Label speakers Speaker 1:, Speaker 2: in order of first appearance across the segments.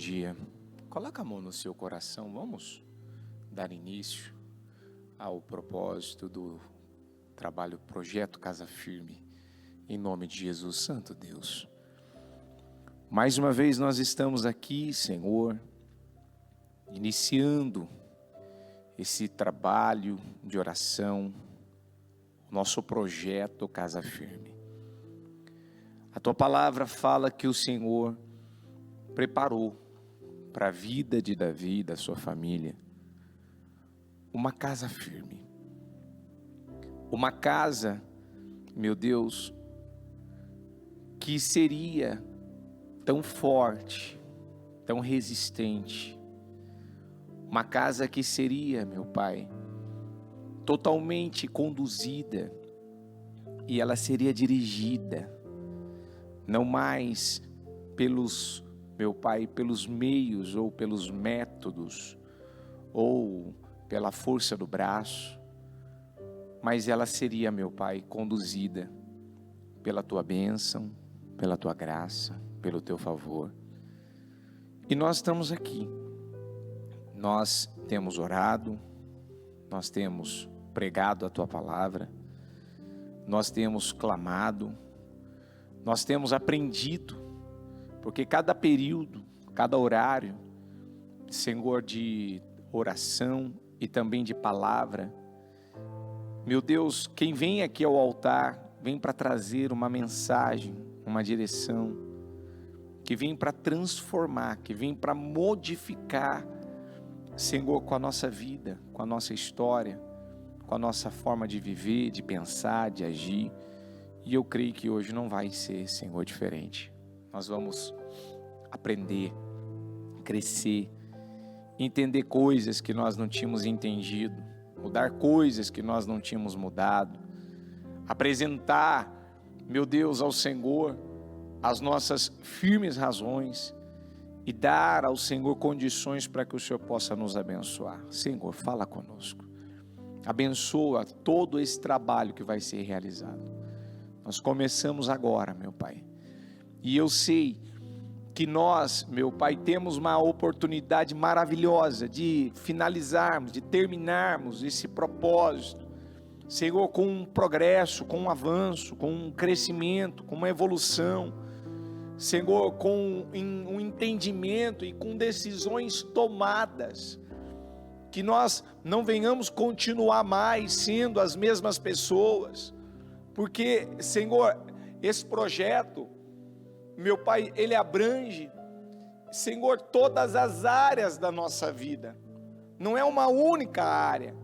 Speaker 1: dia. Coloca a mão no seu coração, vamos dar início ao propósito do trabalho Projeto Casa Firme, em nome de Jesus, Santo Deus. Mais uma vez nós estamos aqui, Senhor, iniciando esse trabalho de oração, nosso projeto Casa Firme. A Tua palavra fala que o Senhor preparou para a vida de Davi e da sua família uma casa firme. Uma casa, meu Deus, que seria tão forte, tão resistente. Uma casa que seria, meu Pai, totalmente conduzida e ela seria dirigida, não mais pelos, meu Pai, pelos meios ou pelos métodos ou pela força do braço, mas ela seria, meu Pai, conduzida pela Tua bênção, pela Tua graça, pelo Teu favor. E nós estamos aqui, nós temos orado, nós temos pregado a Tua palavra, nós temos clamado, nós temos aprendido, porque cada período, cada horário, Senhor, de oração e também de palavra, meu Deus, quem vem aqui ao altar, vem para trazer uma mensagem, uma direção, que vem para transformar, que vem para modificar, Senhor, com a nossa vida, com a nossa história, com a nossa forma de viver, de pensar, de agir. E eu creio que hoje não vai ser, Senhor, diferente. Nós vamos aprender, crescer, entender coisas que nós não tínhamos entendido, mudar coisas que nós não tínhamos mudado, apresentar, meu Deus, ao Senhor as nossas firmes razões e dar ao Senhor condições para que o Senhor possa nos abençoar. Senhor, fala conosco, abençoa todo esse trabalho que vai ser realizado. Nós começamos agora, meu Pai, e eu sei que nós, meu Pai, temos uma oportunidade maravilhosa de finalizarmos, de terminarmos esse propósito, Senhor, com um progresso, com um avanço, com um crescimento, com uma evolução, Senhor, com um entendimento e com decisões tomadas, que nós não venhamos continuar mais sendo as mesmas pessoas, porque, Senhor, esse projeto, meu Pai, ele abrange, Senhor, todas as áreas da nossa vida, não é uma única área.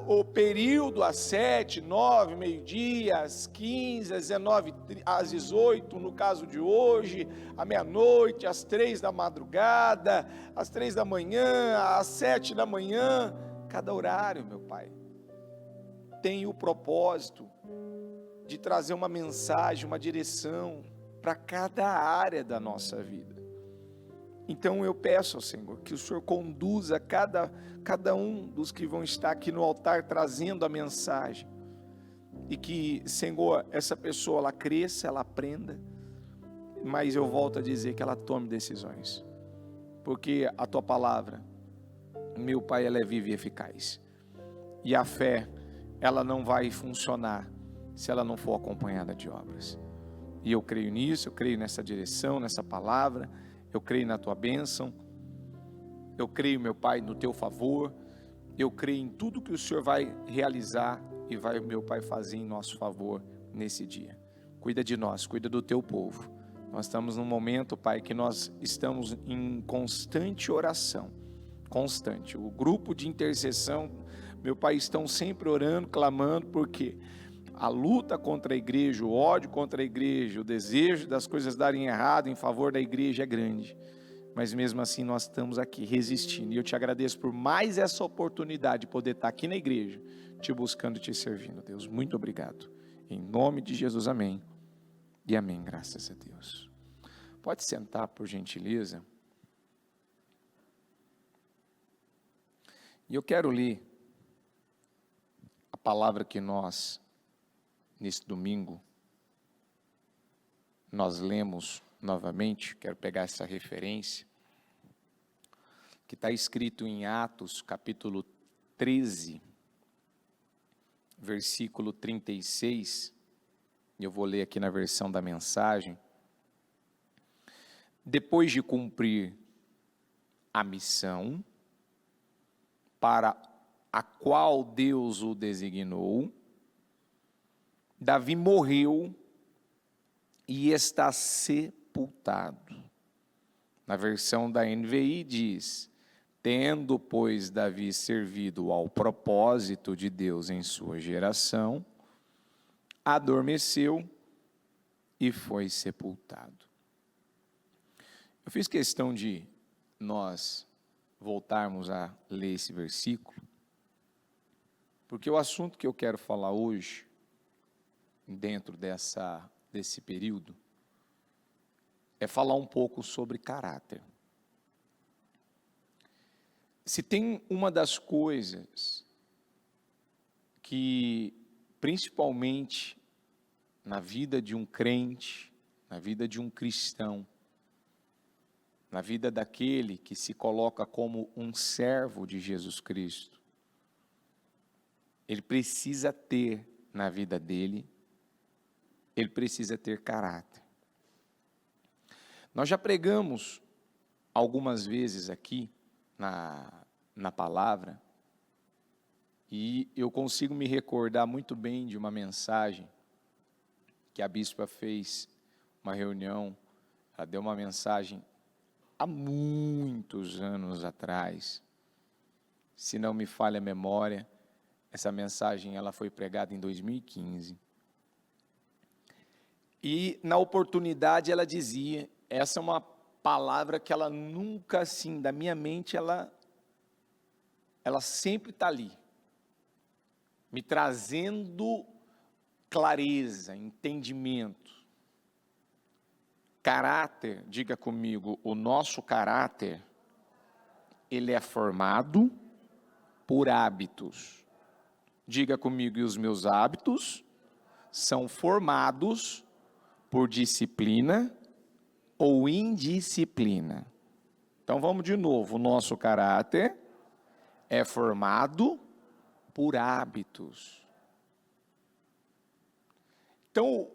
Speaker 1: O período, às 7, 9, meio-dia, às 15, às 19, às 18, no caso de hoje, à meia-noite, às 3 da madrugada, às 3 da manhã, às 7 da manhã, cada horário, meu Pai, tem o propósito de trazer uma mensagem, uma direção para cada área da nossa vida. Então eu peço ao Senhor que o Senhor conduza cada um dos que vão estar aqui no altar trazendo a mensagem, e que, Senhor, essa pessoa ela cresça, ela aprenda, mas eu volto a dizer que ela tome decisões, porque a Tua palavra, meu Pai, ela é viva e eficaz, e a fé ela não vai funcionar se ela não for acompanhada de obras. E eu creio nisso, eu creio nessa direção, nessa palavra, eu creio na Tua bênção, eu creio, meu Pai, no Teu favor, eu creio em tudo que o Senhor vai realizar e vai, meu Pai, fazer em nosso favor nesse dia. Cuida de nós, cuida do Teu povo. Nós estamos num momento, Pai, que nós estamos em constante oração, constante. O grupo de intercessão, meu Pai, estão sempre orando, clamando, porque a luta contra a igreja, o ódio contra a igreja, o desejo das coisas darem errado em favor da igreja é grande, mas mesmo assim nós estamos aqui resistindo, e eu te agradeço por mais essa oportunidade de poder estar aqui na igreja, te buscando e te servindo. Deus, muito obrigado, em nome de Jesus, amém e amém, graças a Deus. Pode sentar, por gentileza. E eu quero ler a palavra que nesse domingo, nós lemos novamente, quero pegar essa referência, que está escrito em Atos, capítulo 13, versículo 36, eu vou ler aqui na versão da mensagem. Depois de cumprir a missão para a qual Deus o designou, Davi morreu e está sepultado. Na versão da NVI diz: tendo, pois, Davi servido ao propósito de Deus em sua geração, adormeceu e foi sepultado. Eu fiz questão de nós voltarmos a ler esse versículo, porque o assunto que eu quero falar hoje, dentro desse período, é falar um pouco sobre caráter. Se tem uma das coisas que, principalmente na vida de um crente, na vida de um cristão, na vida daquele que se coloca como um servo de Jesus Cristo, ele precisa ter na vida dele, ele precisa ter caráter. Nós já pregamos algumas vezes aqui na palavra, e eu consigo me recordar muito bem de uma mensagem que a bispa fez, uma reunião, ela deu uma mensagem há muitos anos atrás, se não me falha a memória, essa mensagem ela foi pregada em 2015, e na oportunidade ela dizia, essa é uma palavra que ela nunca, assim, da minha mente, ela sempre está ali, me trazendo clareza, entendimento. Caráter, diga comigo, o nosso caráter, ele é formado por hábitos. Diga comigo, e os meus hábitos são formados por disciplina ou indisciplina. Então vamos de novo, o nosso caráter é formado por hábitos. Então,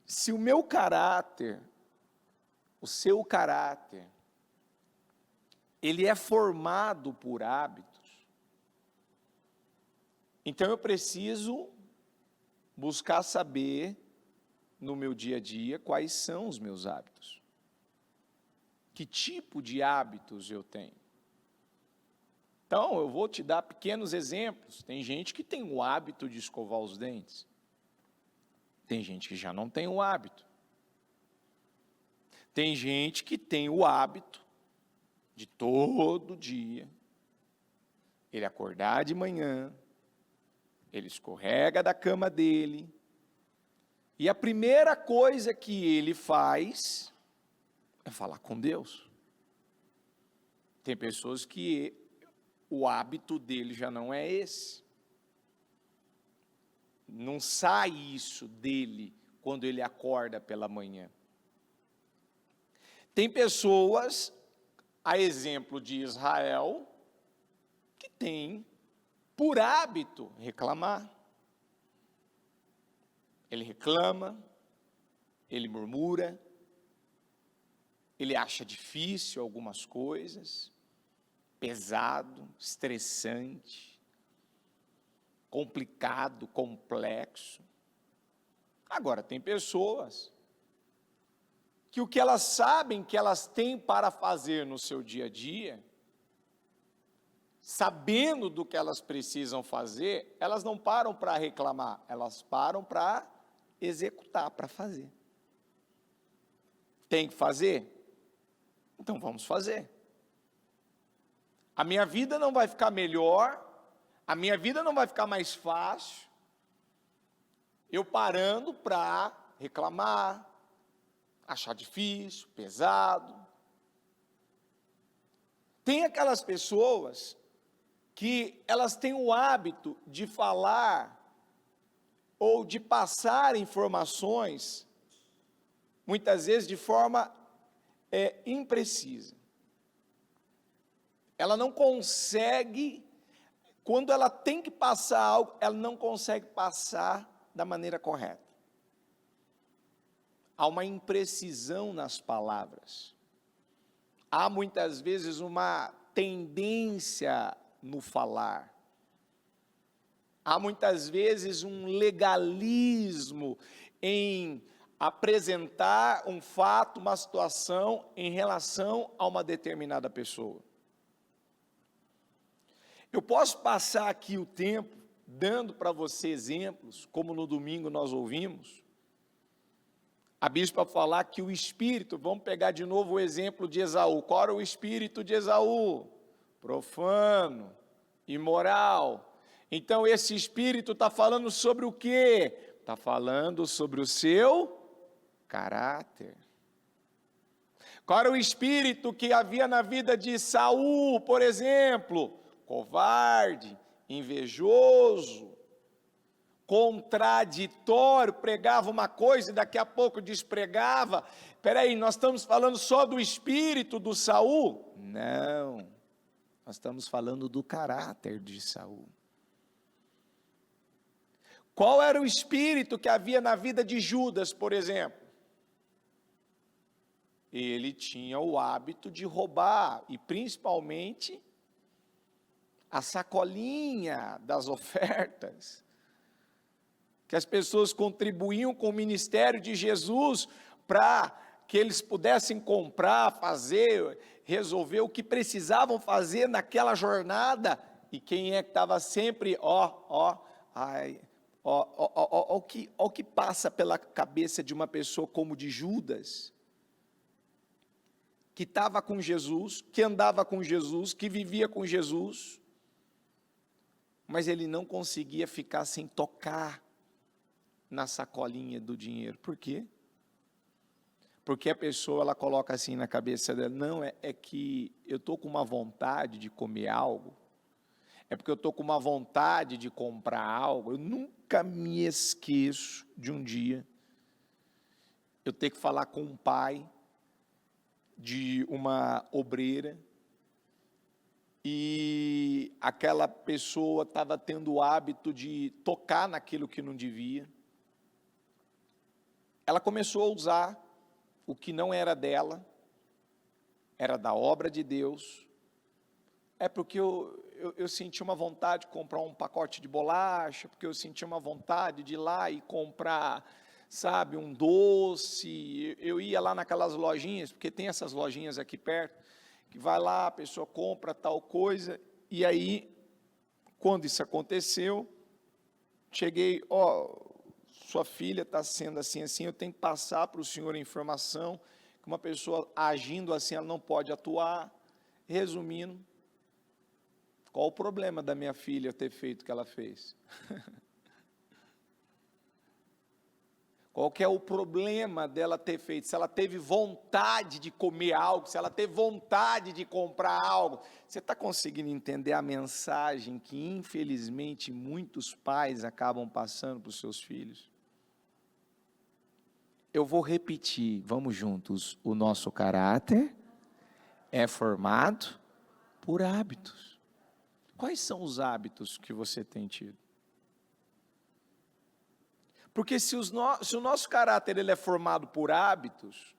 Speaker 1: se o meu caráter, o seu caráter, ele é formado por hábitos, então eu preciso buscar saber no meu dia a dia quais são os meus hábitos. Que tipo de hábitos eu tenho? Então, eu vou te dar pequenos exemplos. Tem gente que tem o hábito de escovar os dentes. Tem gente que já não tem o hábito. Tem gente que tem o hábito de todo dia ele acordar de manhã, ele escorrega da cama dele, e a primeira coisa que ele faz é falar com Deus. Tem pessoas que o hábito dele já não é esse. Não sai isso dele quando ele acorda pela manhã. Tem pessoas, a exemplo de Israel, que tem por hábito reclamar. Ele reclama, ele murmura, ele acha difícil algumas coisas, pesado, estressante, complicado, complexo. Agora, tem pessoas que o que elas sabem que elas têm para fazer no seu dia a dia, sabendo do que elas precisam fazer, elas não param para reclamar, elas param para executar, para fazer. Tem que fazer? Então vamos fazer. A minha vida não vai ficar melhor, a minha vida não vai ficar mais fácil, eu parando para reclamar, achar difícil, pesado. Tem aquelas pessoas que elas têm o hábito de falar ou de passar informações muitas vezes de forma imprecisa. Ela não consegue, quando ela tem que passar algo, ela não consegue passar da maneira correta. Há uma imprecisão nas palavras. Há muitas vezes uma tendência no falar. Há muitas vezes um legalismo em apresentar um fato, uma situação em relação a uma determinada pessoa. Eu posso passar aqui o tempo dando para você exemplos, como no domingo nós ouvimos, a bispa falar que o espírito, vamos pegar de novo o exemplo de Esaú. Qual era o espírito de Esaú? Profano, imoral. Então esse espírito está falando sobre o quê? Está falando sobre o seu caráter. Qual era o espírito que havia na vida de Saul, por exemplo? Covarde, invejoso, contraditório, pregava uma coisa e daqui a pouco despregava. Espera aí, nós estamos falando só do espírito do Saul? Não, nós estamos falando do caráter de Saul. Qual era o espírito que havia na vida de Judas, por exemplo? Ele tinha o hábito de roubar, e principalmente a sacolinha das ofertas, que as pessoas contribuíam com o ministério de Jesus para que eles pudessem comprar, fazer, resolver o que precisavam fazer naquela jornada. E quem é que estava sempre, o que passa pela cabeça de uma pessoa como de Judas, que estava com Jesus, que andava com Jesus, que vivia com Jesus, mas ele não conseguia ficar sem tocar na sacolinha do dinheiro. Por quê? Porque a pessoa, ela coloca assim na cabeça dela, não, é que eu estou com uma vontade de comer algo, é porque eu estou com uma vontade de comprar algo. Eu nunca me esqueço de um dia, eu ter que falar com um pai de uma obreira, e aquela pessoa estava tendo o hábito de tocar naquilo que não devia. Ela começou a usar o que não era dela, era da obra de Deus. É porque eu senti uma vontade de comprar um pacote de bolacha, porque eu senti uma vontade de ir lá e comprar, sabe, um doce. Eu ia lá naquelas lojinhas, porque tem essas lojinhas aqui perto, que vai lá, a pessoa compra tal coisa, e aí, quando isso aconteceu, cheguei, sua filha está sendo assim, eu tenho que passar para o senhor a informação, que uma pessoa agindo assim, ela não pode atuar. Resumindo, qual o problema da minha filha ter feito o que ela fez? Qual que é o problema dela ter feito? Se ela teve vontade de comer algo, se ela teve vontade de comprar algo. Você está conseguindo entender a mensagem que, infelizmente, muitos pais acabam passando para os seus filhos? Eu vou repetir, vamos juntos. O nosso caráter é formado por hábitos. Quais são os hábitos que você tem tido? Porque se o nosso caráter ele é formado por hábitos,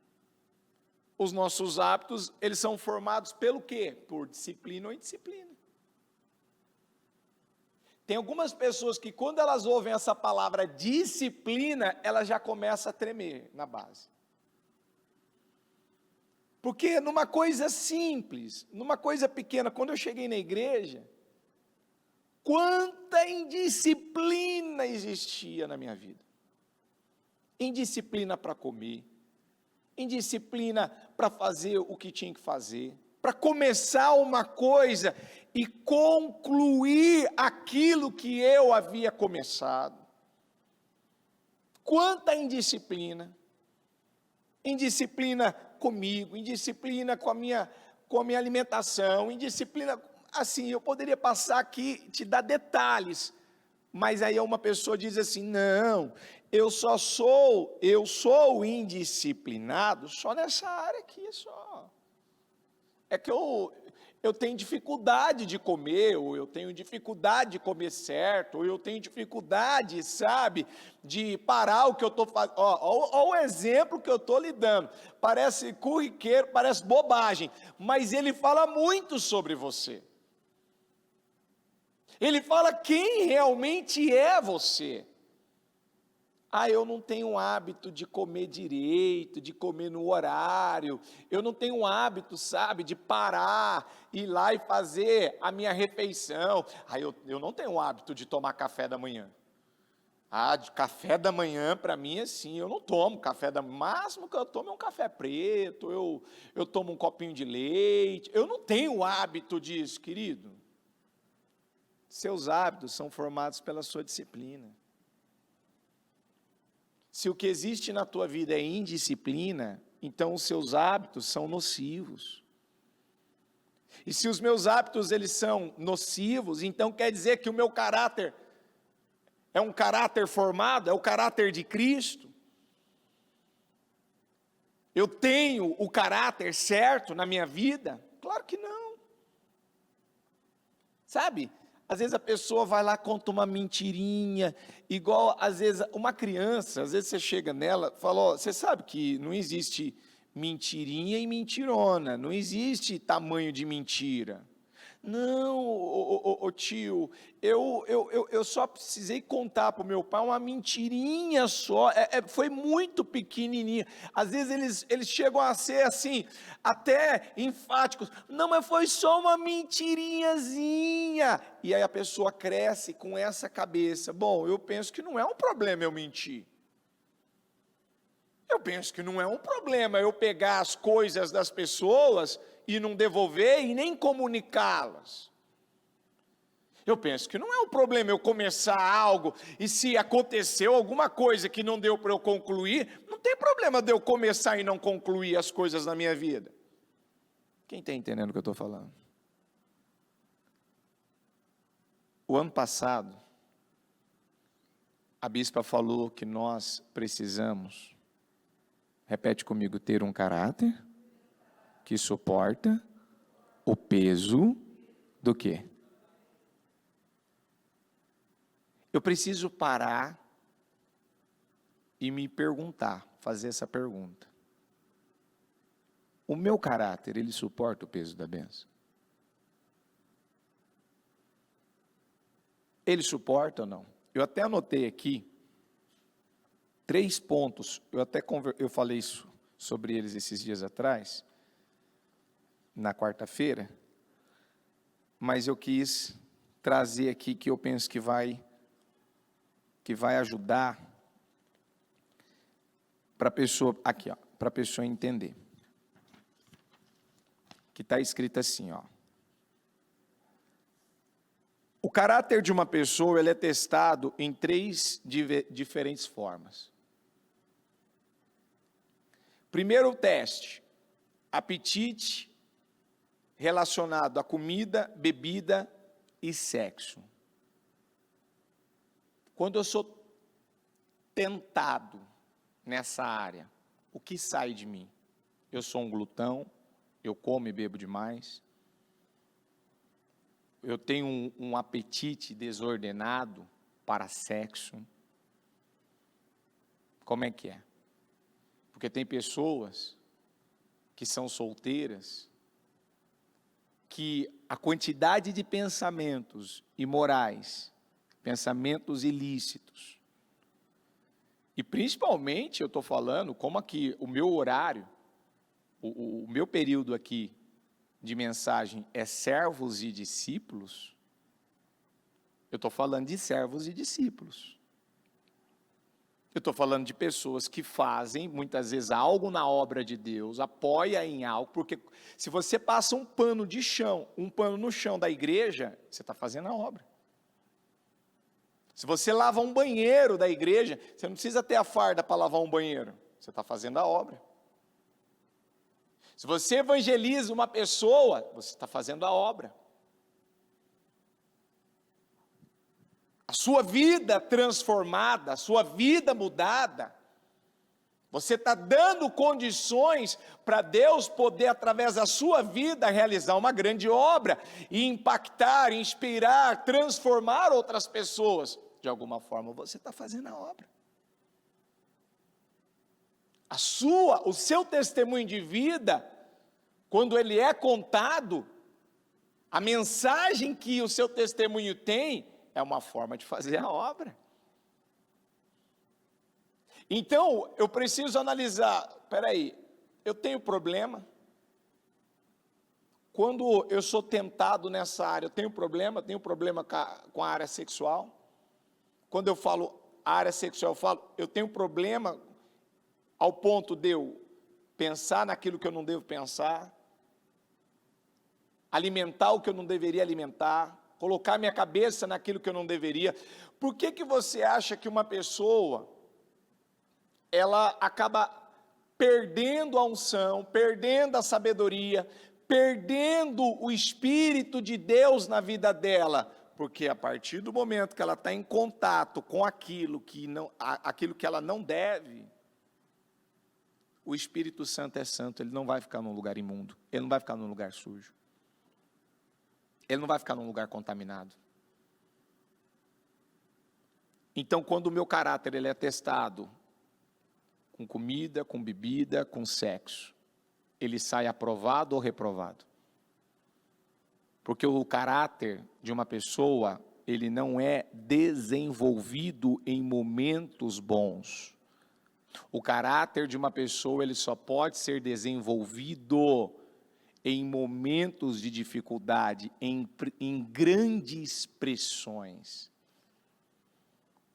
Speaker 1: os nossos hábitos, eles são formados pelo quê? Por disciplina ou indisciplina. Tem algumas pessoas que quando elas ouvem essa palavra disciplina, elas já começam a tremer na base. Porque numa coisa simples, numa coisa pequena, quando eu cheguei na igreja, quanta indisciplina existia na minha vida. Indisciplina para comer, indisciplina para fazer o que tinha que fazer, para começar uma coisa e concluir aquilo que eu havia começado. Quanta indisciplina, indisciplina comigo, indisciplina com a minha alimentação, indisciplina, assim, eu poderia passar aqui, te dar detalhes, Mas aí uma pessoa diz assim: não, eu sou indisciplinado só nessa área aqui só. É que eu tenho dificuldade de comer, ou eu tenho dificuldade de comer certo, ou eu tenho dificuldade, sabe, de parar o que eu estou fazendo. Olha o exemplo que eu estou lhe dando. Parece corriqueiro, parece bobagem, mas ele fala muito sobre você. Ele fala quem realmente é você. Eu não tenho o hábito de comer direito, de comer no horário, eu não tenho o hábito, sabe, de parar, ir lá e fazer a minha refeição. Eu não tenho o hábito de tomar café da manhã. De café da manhã, para mim, assim, eu não tomo café da manhã. O máximo que eu tomo é um café preto, eu tomo um copinho de leite. Eu não tenho o hábito disso, querido. Seus hábitos são formados pela sua disciplina. Se o que existe na tua vida é indisciplina, então os seus hábitos são nocivos. E se os meus hábitos eles são nocivos, então quer dizer que o meu caráter é um caráter formado, é o caráter de Cristo. Eu tenho o caráter certo na minha vida? Claro que não. Sabe? Às vezes a pessoa vai lá, conta uma mentirinha, igual às vezes uma criança, às vezes você chega nela e fala, você sabe que não existe mentirinha e mentirona, não existe tamanho de mentira. Não, tio, eu só precisei contar para o meu pai uma mentirinha só, foi muito pequenininha. Às vezes eles chegam a ser assim, até enfáticos, não, mas foi só uma mentirinhazinha. E aí a pessoa cresce com essa cabeça, bom, eu penso que não é um problema eu mentir. Eu penso que não é um problema eu pegar as coisas das pessoas e não devolver e nem comunicá-las. Eu penso que não é um problema eu começar algo e se aconteceu alguma coisa que não deu para eu concluir, não tem problema de eu começar e não concluir as coisas na minha vida. Quem está entendendo o que eu estou falando? O ano passado, a bispa falou que nós precisamos, repete comigo, ter um caráter que suporta o peso do quê? Eu preciso parar e me perguntar, fazer essa pergunta. O meu caráter, ele suporta o peso da bênção? Ele suporta ou não? Eu até anotei aqui 3 pontos, eu falei sobre eles esses dias atrás, na quarta-feira, mas eu quis trazer aqui que eu penso que vai ajudar para a pessoa, aqui ó, para a pessoa entender. Que está escrito assim, ó. O caráter de uma pessoa, ele é testado em 3 diferentes formas. Primeiro teste, apetite, relacionado a comida, bebida e sexo. Quando eu sou tentado nessa área, o que sai de mim? Eu sou um glutão, eu como e bebo demais, eu tenho um apetite desordenado para sexo. Como é que é? Porque tem pessoas que são solteiras, que a quantidade de pensamentos imorais, pensamentos ilícitos, e principalmente eu estou falando, como aqui o meu horário, o meu período aqui de mensagem é servos e discípulos, eu estou falando de servos e discípulos. Eu estou falando de pessoas que fazem, muitas vezes, algo na obra de Deus, apoia em algo, porque se você passa um pano no chão da igreja, você está fazendo a obra. Se você lava um banheiro da igreja, você não precisa ter a farda para lavar um banheiro, você está fazendo a obra. Se você evangeliza uma pessoa, você está fazendo a obra. a sua vida transformada, a sua vida mudada. Você está dando condições para Deus poder, através da sua vida, realizar uma grande obra e impactar, inspirar, transformar outras pessoas. De alguma forma você está fazendo a obra. O seu testemunho de vida, quando ele é contado, a mensagem que o seu testemunho tem é uma forma de fazer a obra. Então, eu preciso analisar, peraí, eu tenho problema? Quando eu sou tentado nessa área, eu tenho problema com a área sexual? Quando eu falo área sexual, eu falo, eu tenho problema ao ponto de eu pensar naquilo que eu não devo pensar, alimentar o que eu não deveria alimentar, colocar minha cabeça naquilo que eu não deveria. Por que você acha que uma pessoa, ela acaba perdendo a unção, perdendo a sabedoria, perdendo o Espírito de Deus na vida dela? Porque a partir do momento que ela está em contato com aquilo que ela não deve, o Espírito Santo é santo, ele não vai ficar num lugar imundo, ele não vai ficar num lugar sujo, ele não vai ficar num lugar contaminado. Então, quando o meu caráter ele é testado com comida, com bebida, com sexo, ele sai aprovado ou reprovado? Porque o caráter de uma pessoa, ele não é desenvolvido em momentos bons. O caráter de uma pessoa, ele só pode ser desenvolvido em momentos de dificuldade, em grandes pressões.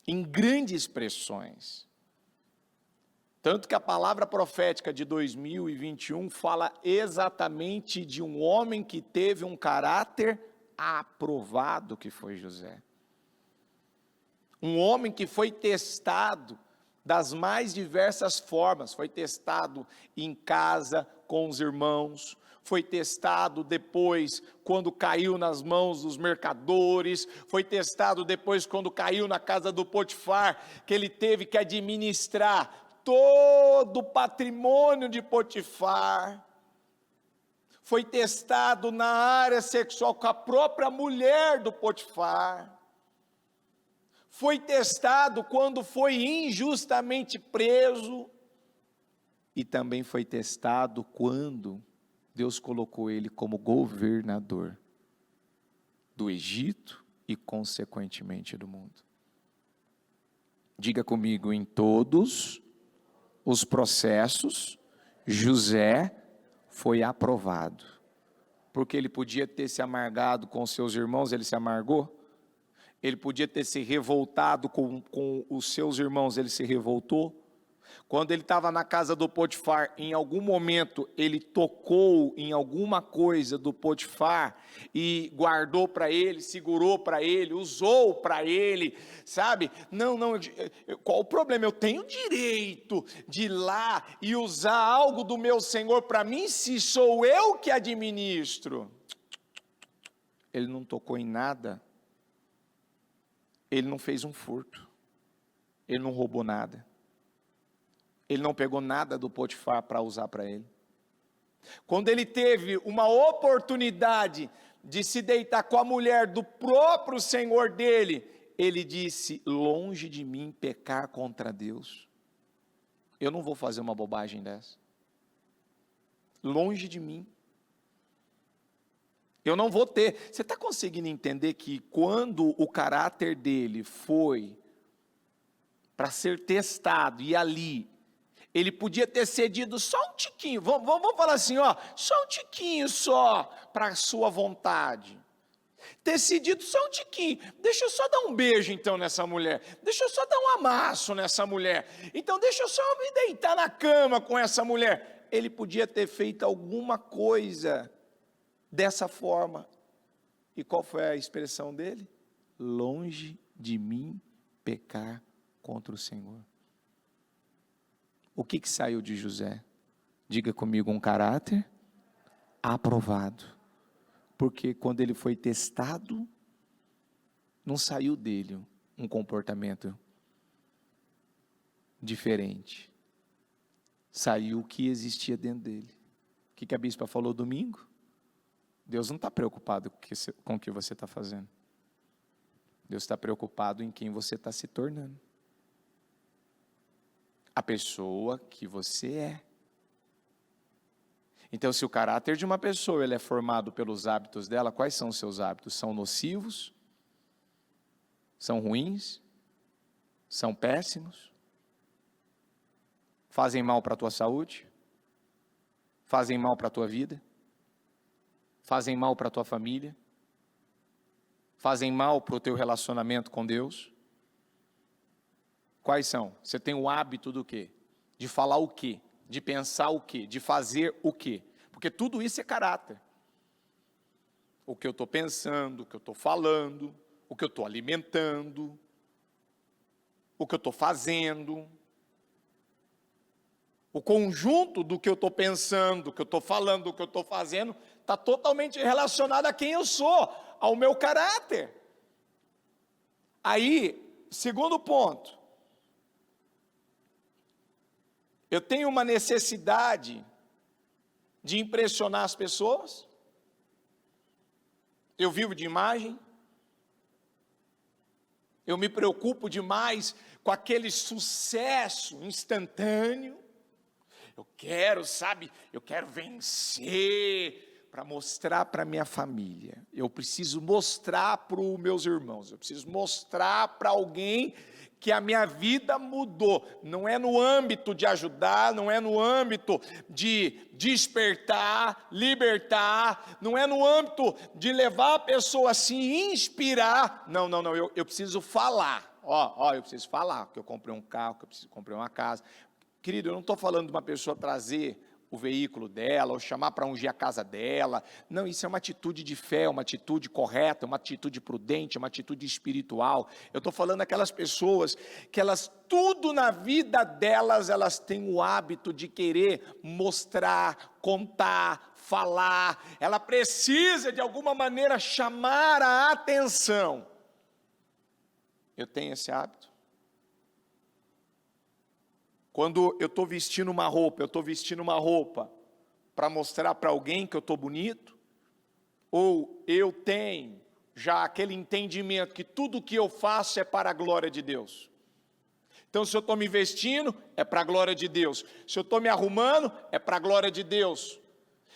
Speaker 1: Em grandes pressões. Tanto que a palavra profética de 2021 fala exatamente de um homem que teve um caráter aprovado, que foi José. Um homem que foi testado das mais diversas formas, foi testado em casa com os irmãos, foi testado depois quando caiu nas mãos dos mercadores, foi testado depois quando caiu na casa do Potifar, que ele teve que administrar todo o patrimônio de Potifar. Foi testado na área sexual com a própria mulher do Potifar. Foi testado quando foi injustamente preso. E também foi testado quando Deus colocou ele como governador do Egito e, consequentemente, do mundo. Diga comigo, em todos os processos, José foi aprovado. Porque ele podia ter se amargado com seus irmãos, ele se amargou. Ele podia ter se revoltado com os seus irmãos, ele se revoltou. Quando ele estava na casa do Potifar, em algum momento ele tocou em alguma coisa do Potifar e guardou para ele, segurou para ele, usou para ele, sabe? Não, qual o problema? Eu tenho direito de ir lá e usar algo do meu Senhor para mim, se sou eu que administro. Ele não tocou em nada, ele não fez um furto, ele não roubou nada. Ele não pegou nada do Potifar para usar para ele. Quando ele teve uma oportunidade de se deitar com a mulher do próprio Senhor dele, ele disse, longe de mim pecar contra Deus. Eu não vou fazer uma bobagem dessa. Longe de mim. Eu não vou ter. Você está conseguindo entender que quando o caráter dele foi para ser testado e ali, ele podia ter cedido só um tiquinho, vamos falar assim, ó, só um tiquinho só para a sua vontade. Ter cedido só um tiquinho, deixa eu só dar um beijo então nessa mulher, deixa eu só dar um amasso nessa mulher, então deixa eu só me deitar na cama com essa mulher. Ele podia ter feito alguma coisa dessa forma. E qual foi a expressão dele? Longe de mim pecar contra o Senhor. O que saiu de José? Diga comigo, um caráter aprovado. Porque quando ele foi testado, não saiu dele um comportamento diferente. Saiu o que existia dentro dele. O que a bispa falou domingo? Deus não está preocupado com o que você está fazendo. Deus está preocupado em quem você está se tornando. A pessoa que você é. Então, se o caráter de uma pessoa ele é formado pelos hábitos dela, quais são os seus hábitos? São nocivos? São ruins? São péssimos? Fazem mal para a tua saúde? Fazem mal para a tua vida? Fazem mal para a tua família? Fazem mal para o teu relacionamento com Deus? Quais são? Você tem o hábito do quê? De falar o quê? De pensar o quê? De fazer o quê? Porque tudo isso é caráter. O que eu estou pensando, o que eu estou falando, o que eu estou alimentando, o que eu estou fazendo. O conjunto do que eu estou pensando, do que eu estou falando, do que eu estou fazendo, está totalmente relacionado a quem eu sou, ao meu caráter. Aí, segundo ponto, eu tenho uma necessidade de impressionar as pessoas, eu vivo de imagem, eu me preocupo demais com aquele sucesso instantâneo, eu quero vencer para mostrar para minha família, eu preciso mostrar para os meus irmãos, eu preciso mostrar para alguém que a minha vida mudou. Não é no âmbito de ajudar, não é no âmbito de despertar, libertar, não é no âmbito de levar a pessoa a se inspirar. Não, eu preciso falar. Eu preciso falar, que eu comprei um carro, que eu comprei uma casa. Querido, eu não estou falando de uma pessoa trazer o veículo dela, ou chamar para ungir a casa dela. Não, isso é uma atitude de fé, uma atitude correta, uma atitude prudente, uma atitude espiritual. Eu estou falando daquelas pessoas que elas, tudo na vida delas, elas têm o hábito de querer mostrar, contar, falar. Ela precisa, de alguma maneira, chamar a atenção. Eu tenho esse hábito. Quando eu estou vestindo uma roupa para mostrar para alguém que eu estou bonito, ou eu tenho já aquele entendimento que tudo que eu faço é para a glória de Deus. Então, se eu estou me vestindo, é para a glória de Deus. Se eu estou me arrumando, é para a glória de Deus.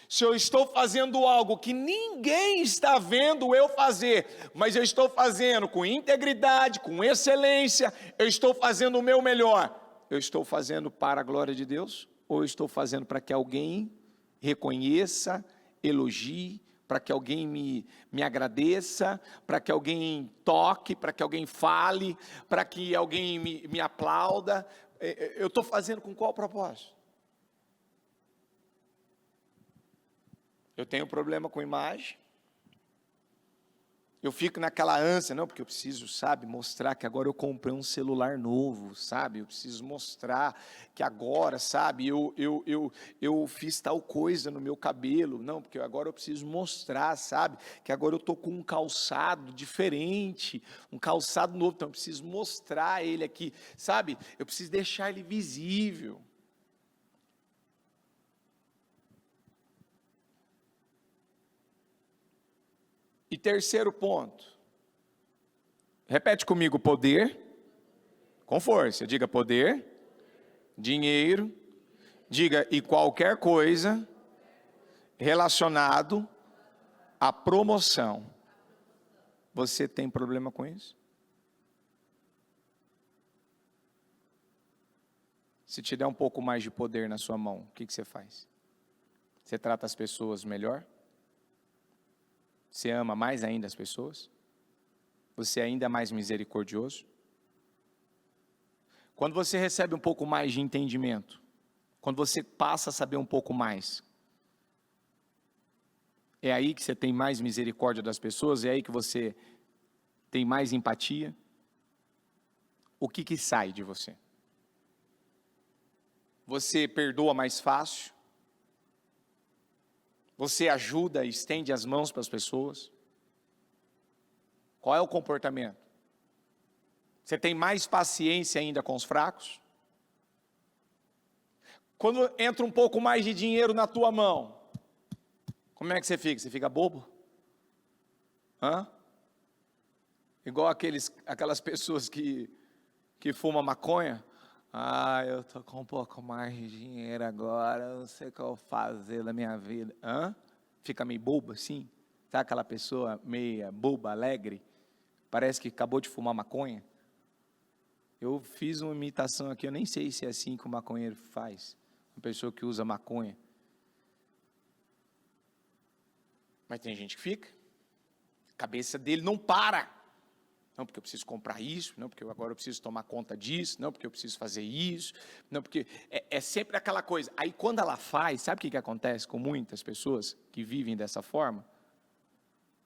Speaker 1: Se eu estou fazendo algo que ninguém está vendo eu fazer, mas eu estou fazendo com integridade, com excelência, eu estou fazendo o meu melhor. Eu estou fazendo para a glória de Deus? Ou eu estou fazendo para que alguém reconheça, elogie, para que alguém me agradeça, para que alguém toque, para que alguém fale, para que alguém me aplauda? Eu estou fazendo com qual propósito? Eu tenho problema com imagem. Eu fico naquela ânsia, não, porque eu preciso, mostrar que agora eu comprei um celular novo, eu preciso mostrar que agora, eu fiz tal coisa no meu cabelo, não, porque agora eu preciso mostrar, que agora eu estou com um calçado diferente, um calçado novo, então eu preciso mostrar ele aqui, eu preciso deixar ele visível. E terceiro ponto, repete comigo: poder, com força, diga poder, dinheiro, diga e qualquer coisa relacionado à promoção. Você tem problema com isso? Se te der um pouco mais de poder na sua mão, o que você faz? Você trata as pessoas melhor? Você ama mais ainda as pessoas? Você é ainda mais misericordioso? Quando você recebe um pouco mais de entendimento, quando você passa a saber um pouco mais, é aí que você tem mais misericórdia das pessoas? É aí que você tem mais empatia? O que sai de você? Você perdoa mais fácil? Você ajuda, estende as mãos para as pessoas? Qual é o comportamento? Você tem mais paciência ainda com os fracos? Quando entra um pouco mais de dinheiro na tua mão, como é que você fica? Você fica bobo? Hã? Igual aquelas pessoas que fumam maconha. Ah, eu tô com um pouco mais de dinheiro agora, eu não sei o que eu vou fazer da minha vida. Hã? Fica meio bobo assim? Sabe aquela pessoa meia boba, alegre? Parece que acabou de fumar maconha. Eu fiz uma imitação aqui, eu nem sei se é assim que o maconheiro faz. Uma pessoa que usa maconha. Mas tem gente que fica. A cabeça dele não para. Não, porque eu preciso comprar isso. Não, porque agora eu preciso tomar conta disso. Não, porque eu preciso fazer isso. Não, porque é sempre aquela coisa. Aí quando ela faz, sabe o que acontece com muitas pessoas que vivem dessa forma?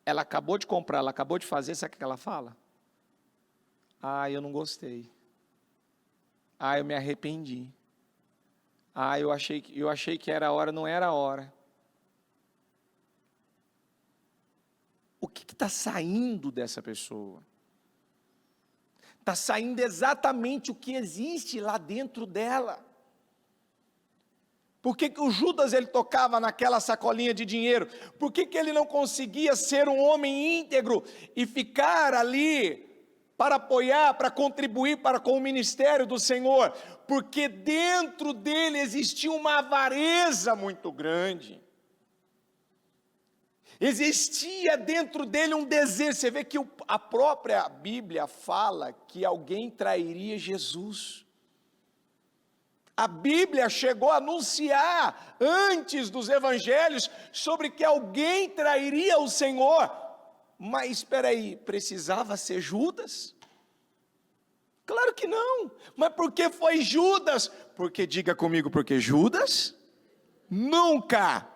Speaker 1: Ela acabou de comprar, ela acabou de fazer, sabe o que ela fala? Ah, eu não gostei. Ah, eu me arrependi. Ah, eu achei que era a hora, não era a hora. O que está saindo dessa pessoa? Está saindo exatamente o que existe lá dentro dela. Por que o Judas ele tocava naquela sacolinha de dinheiro? Por que ele não conseguia ser um homem íntegro e ficar ali para apoiar, para contribuir para com o ministério do Senhor? Porque dentro dele existia uma avareza muito grande. Existia dentro dele um desejo. Você vê que a própria Bíblia fala que alguém trairia Jesus. A Bíblia chegou a anunciar antes dos evangelhos sobre que alguém trairia o Senhor. Mas espera aí, precisava ser Judas? Claro que não. Mas por que foi Judas? Porque, diga comigo, porque Judas nunca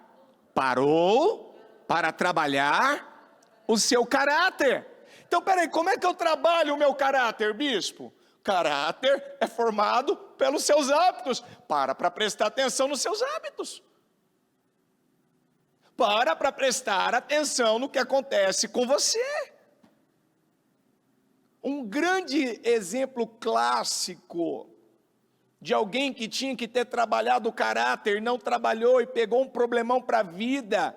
Speaker 1: parou para trabalhar o seu caráter. Então, peraí, como é que eu trabalho o meu caráter, bispo? Caráter é formado pelos seus hábitos. Para prestar atenção nos seus hábitos. Para prestar atenção no que acontece com você. Um grande exemplo clássico de alguém que tinha que ter trabalhado o caráter, não trabalhou e pegou um problemão para a vida,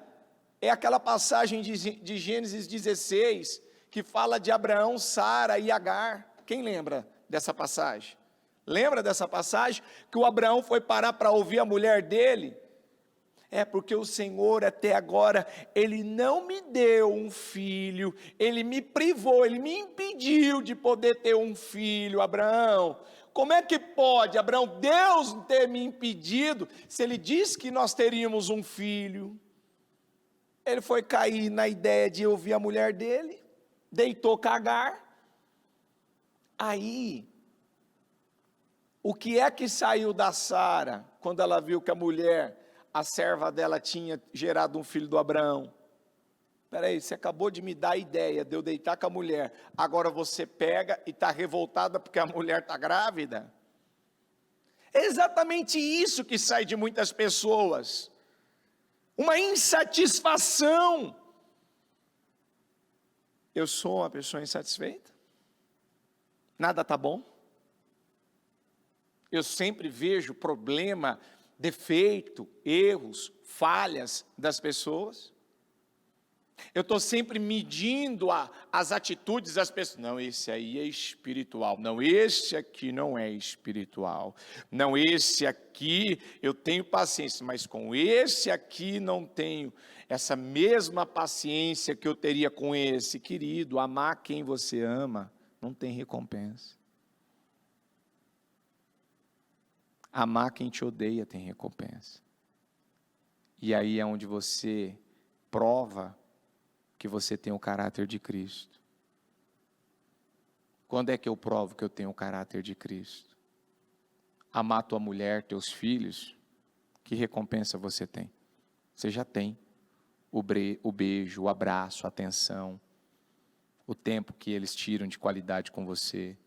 Speaker 1: é aquela passagem de Gênesis 16, que fala de Abraão, Sara e Agar. Quem lembra dessa passagem? Lembra dessa passagem? Que o Abraão foi parar para ouvir a mulher dele? É porque o Senhor até agora, Ele não me deu um filho, Ele me privou, Ele me impediu de poder ter um filho, Abraão. Como é que pode, Abraão, Deus ter me impedido, se Ele disse que nós teríamos um filho? Ele foi cair na ideia de ouvir a mulher dele, deitou com Agar. Aí, o que é que saiu da Sara, quando ela viu que a serva dela tinha gerado um filho do Abraão? Peraí, você acabou de me dar a ideia de eu deitar com a mulher, agora você pega e está revoltada porque a mulher está grávida? É exatamente isso que sai de muitas pessoas, uma insatisfação. Eu sou uma pessoa insatisfeita? Nada está bom? Eu sempre vejo problema, defeito, erros, falhas das pessoas. Eu estou sempre medindo as atitudes das pessoas. Não, esse aí é espiritual. Não, esse aqui não é espiritual. Não, esse aqui eu tenho paciência, mas com esse aqui não tenho essa mesma paciência que eu teria com esse. Querido, amar quem você ama não tem recompensa. Amar quem te odeia tem recompensa. E aí é onde você prova que você tem o caráter de Cristo. Quando é que eu provo que eu tenho o caráter de Cristo? Amar tua mulher, teus filhos, que recompensa você tem? Você já tem o beijo, o abraço, a atenção, o tempo que eles tiram de qualidade com você.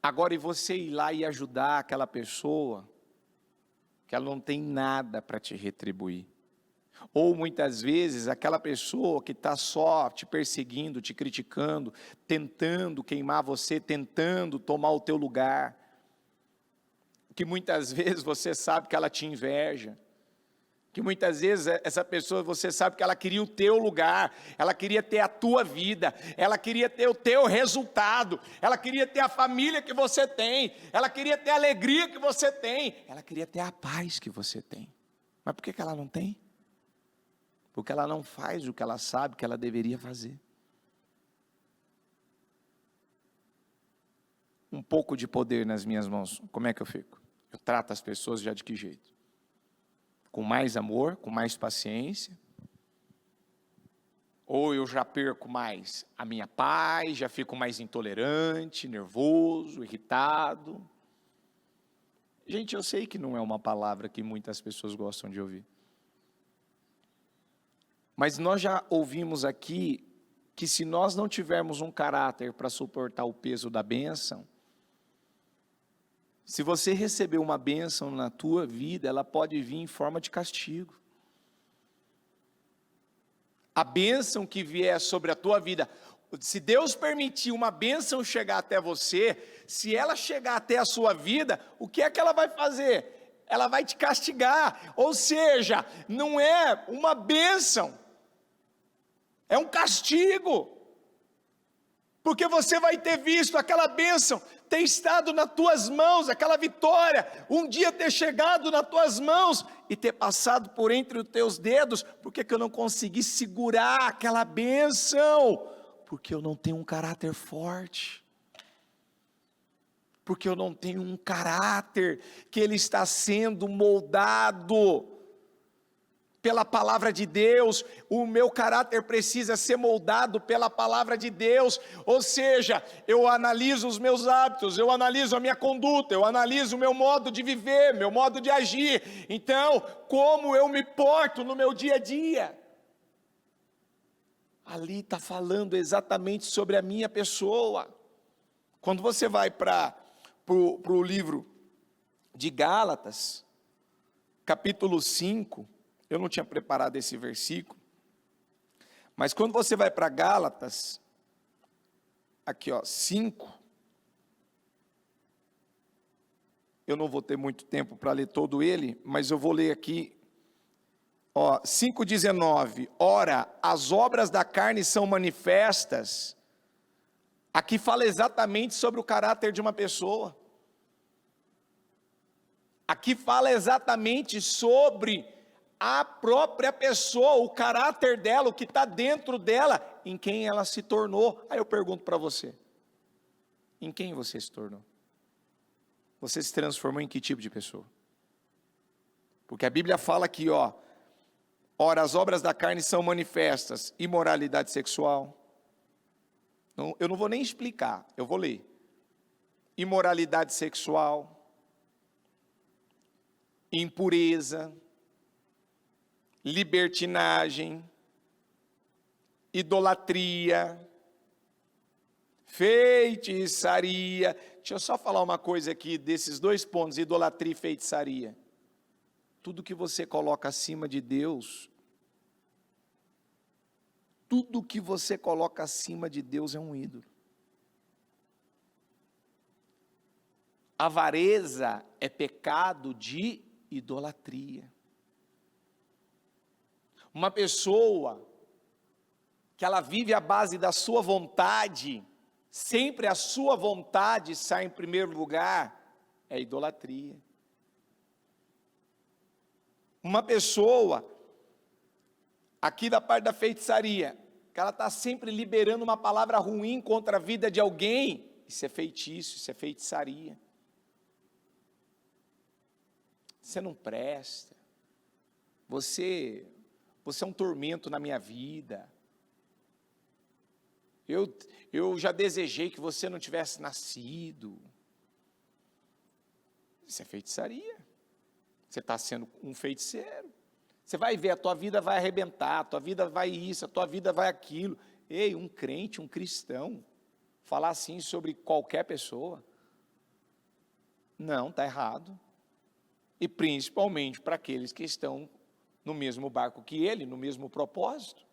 Speaker 1: Agora, e você ir lá e ajudar aquela pessoa que ela não tem nada para te retribuir? Ou muitas vezes aquela pessoa que está só te perseguindo, te criticando, tentando queimar você, tentando tomar o teu lugar, que muitas vezes você sabe que ela te inveja, que muitas vezes essa pessoa, você sabe que ela queria o teu lugar, ela queria ter a tua vida, ela queria ter o teu resultado, ela queria ter a família que você tem, ela queria ter a alegria que você tem, ela queria ter a paz que você tem. Mas por que ela não tem? Porque ela não faz o que ela sabe que ela deveria fazer. Um pouco de poder nas minhas mãos, como é que eu fico? Eu trato as pessoas já de que jeito? Com mais amor, com mais paciência? Ou eu já perco mais a minha paz, já fico mais intolerante, nervoso, irritado? Gente, eu sei que não é uma palavra que muitas pessoas gostam de ouvir. Mas nós já ouvimos aqui que se nós não tivermos um caráter para suportar o peso da bênção, se você receber uma bênção na tua vida, ela pode vir em forma de castigo. A bênção que vier sobre a tua vida, se Deus permitir uma bênção chegar até você, se ela chegar até a sua vida, o que é que ela vai fazer? Ela vai te castigar, ou seja, não é uma bênção, é um castigo, porque você vai ter visto aquela bênção ter estado nas tuas mãos, aquela vitória, um dia ter chegado nas tuas mãos, e ter passado por entre os teus dedos, porque eu não consegui segurar aquela bênção? Porque eu não tenho um caráter forte, porque eu não tenho um caráter que ele está sendo moldado pela palavra de Deus. O meu caráter precisa ser moldado pela palavra de Deus, ou seja, eu analiso os meus hábitos, eu analiso a minha conduta, eu analiso o meu modo de viver, meu modo de agir, então, como eu me porto no meu dia a dia. Ali está falando exatamente sobre a minha pessoa. Quando você vai para o livro de Gálatas, capítulo 5, eu não tinha preparado esse versículo, mas quando você vai para Gálatas, aqui 5, eu não vou ter muito tempo para ler todo ele, mas eu vou ler aqui, 5,19, ora, as obras da carne são manifestas. Aqui fala exatamente sobre o caráter de uma pessoa, aqui fala exatamente sobre a própria pessoa, o caráter dela, o que está dentro dela, em quem ela se tornou. Aí eu pergunto para você, em quem você se tornou? Você se transformou em que tipo de pessoa? Porque a Bíblia fala aqui, ora, as obras da carne são manifestas: imoralidade sexual. Eu não vou nem explicar, eu vou ler. Imoralidade sexual, impureza, libertinagem, idolatria, feitiçaria. Deixa eu só falar uma coisa aqui desses dois pontos, idolatria e feitiçaria. Tudo que você coloca acima de Deus, tudo que você coloca acima de Deus é um ídolo. Avareza é pecado de idolatria. Uma pessoa que ela vive à base da sua vontade, sempre a sua vontade sai em primeiro lugar, é idolatria. Uma pessoa, aqui da parte da feitiçaria, que ela está sempre liberando uma palavra ruim contra a vida de alguém, isso é feitiço, isso é feitiçaria. Você não presta, você é um tormento na minha vida, eu já desejei que você não tivesse nascido. Isso é feitiçaria, você está sendo um feiticeiro. Você vai ver, a tua vida vai arrebentar, a tua vida vai isso, a tua vida vai aquilo. Ei, um crente, um cristão, falar assim sobre qualquer pessoa, não, está errado. E principalmente para aqueles que estão no mesmo barco que ele, no mesmo propósito.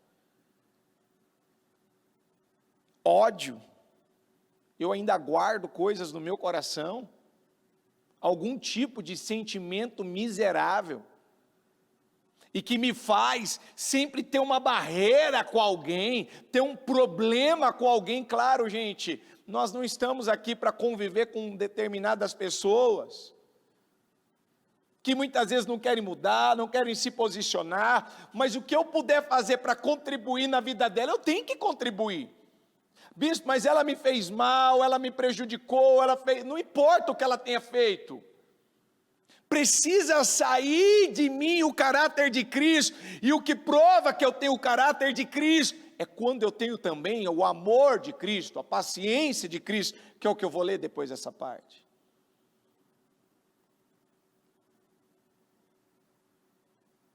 Speaker 1: Ódio, eu ainda guardo coisas no meu coração, algum tipo de sentimento miserável, e que me faz sempre ter uma barreira com alguém, ter um problema com alguém. Claro, gente, nós não estamos aqui para conviver com determinadas pessoas, que muitas vezes não querem mudar, não querem se posicionar, mas o que eu puder fazer para contribuir na vida dela, eu tenho que contribuir. Bispo, mas ela me fez mal, ela me prejudicou, não importa o que ela tenha feito, precisa sair de mim o caráter de Cristo, e o que prova que eu tenho o caráter de Cristo, é quando eu tenho também o amor de Cristo, a paciência de Cristo, que é o que eu vou ler depois dessa parte.